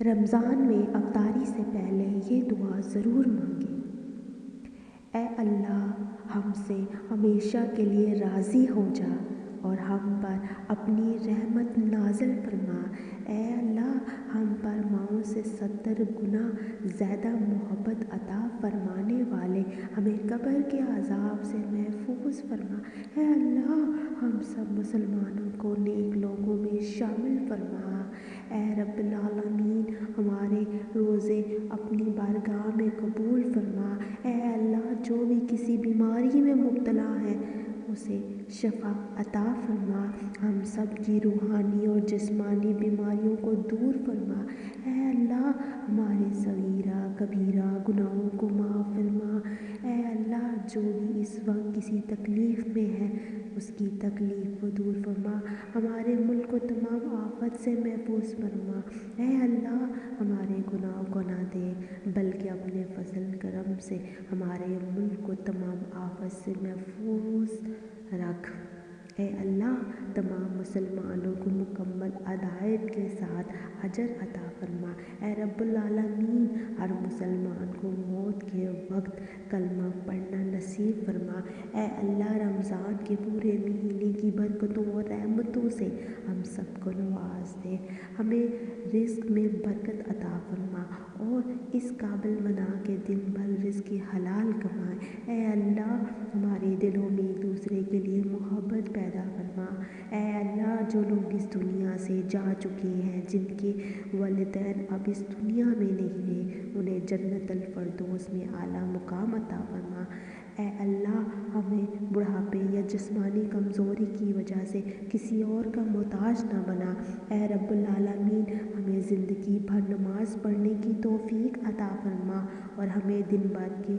رمضان میں افطاری سے پہلے یہ دعا ضرور مانگیں: اے اللہ، ہم سے ہمیشہ کے لیے راضی ہو جا اور ہم پر اپنی رحمت نازل فرما۔ اے اللہ، ہم پر ماؤں سے 70 گنا زیادہ محبت عطا فرمانے والے ہمیں قبر کے عذاب سے محفوظ فرما۔ اے اللہ، ہم سب مسلمانوں کو نیک لوگوں میں شامل فرما۔ اے رب العالمین، ہمارے روزے اپنی بارگاہ میں قبول فرما۔ اے اللہ، جو بھی کسی بیماری میں مبتلا ہے اسے شفا عطا فرما۔ ہم سب کی روحانی اور جسمانی بیماریوں کو دور فرما۔ اے اللہ، ہمارے صغیرہ کبیرہ گناہوں کو معاف فرما۔ اے اللہ، جو بھی اس وقت کسی تکلیف میں ہے اس کی تکلیف کو دور فرما۔ ہمارے ملک کو تمام آفت سے محفوظ فرما۔ اے اللہ، ہمارے گناہوں کو نہ دے بلکہ اپنے فضل کرم سے ہمارے ملک کو تمام آفت سے محفوظ رکھ۔ اے اللہ، تمام مسلمانوں کو مکمل ہدایت کے ساتھ اجر عطا فرما۔ اے رب العالمین، ہر مسلمان کو موت کے وقت کلمہ پڑھنا نصیب فرما۔ اے اللہ، رمضان کے پورے مہینے کی برکتوں اور رحمتوں سے ہم سب کو نواز دے۔ ہمیں رزق میں برکت عطا فرما اور اس قابل بنا کے دن بھر رزق حلال کمائیں۔ اے اللہ، ہمارے دلوں میں ایک دوسرے کے لیے محبت پیدا فرما۔ اے اللہ، جو لوگ اس دنیا سے جا چکے ہیں، جن کے والدین اب اس دنیا میں نہیں رہے، انہیں جنت الفردوس میں اعلیٰ مقام عطا فرما۔ اے اللہ، ہمیں بڑھاپے یا جسمانی کمزوری کی وجہ سے کسی اور کا محتاج نہ بنا۔ اے رب العالمین، ہمیں زندگی بھر نماز پڑھنے کی توفیق عطا فرما اور ہمیں دن بھر کے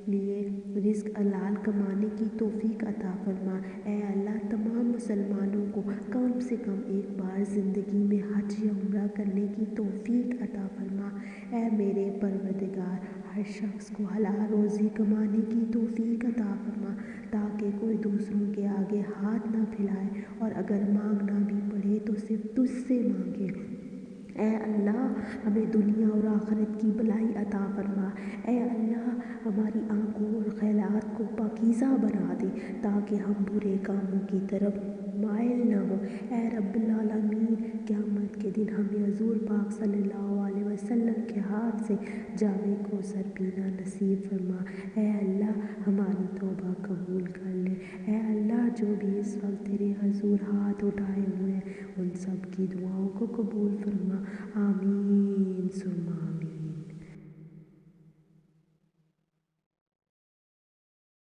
لیے رزق حلال کمانے کی توفیق عطا فرما۔ اے اللہ، تمام مسلمانوں کو کم سے کم ایک بار زندگی میں حج یا عمرہ کرنے کی توفیق عطا فرما۔ اے میرے پروردگار، ہر شخص کو حلال روزی کمانے کی توفیق عطا فرما تاکہ کوئی دوسروں کے آگے ہاتھ نہ پھیلائے اور اگر مانگنا بھی پڑے تو صرف تجھ سے مانگے۔ اے اللہ، ہمیں دنیا اور آخرت کی بھلائی عطا فرما۔ اے اللہ، ہماری آنکھوں اور خیالات کو پاکیزہ بنا دے تاکہ ہم برے کاموں کی طرف مائل نہ ہوں۔ اے رب العالمین، قیامت کے دن ہمیں حضور پاک صلی اللہ علیہ وسلم کے ہاتھ سے جام کوثر پینا نصیب فرما۔ اے اللہ، ہماری توبہ قبول کر لے۔ اے اللہ، جو بھی اس وقت تیرے حضور ہاتھ اٹھائے ہوئے ہیں ان سب کی دعاؤں کو قبول فرما۔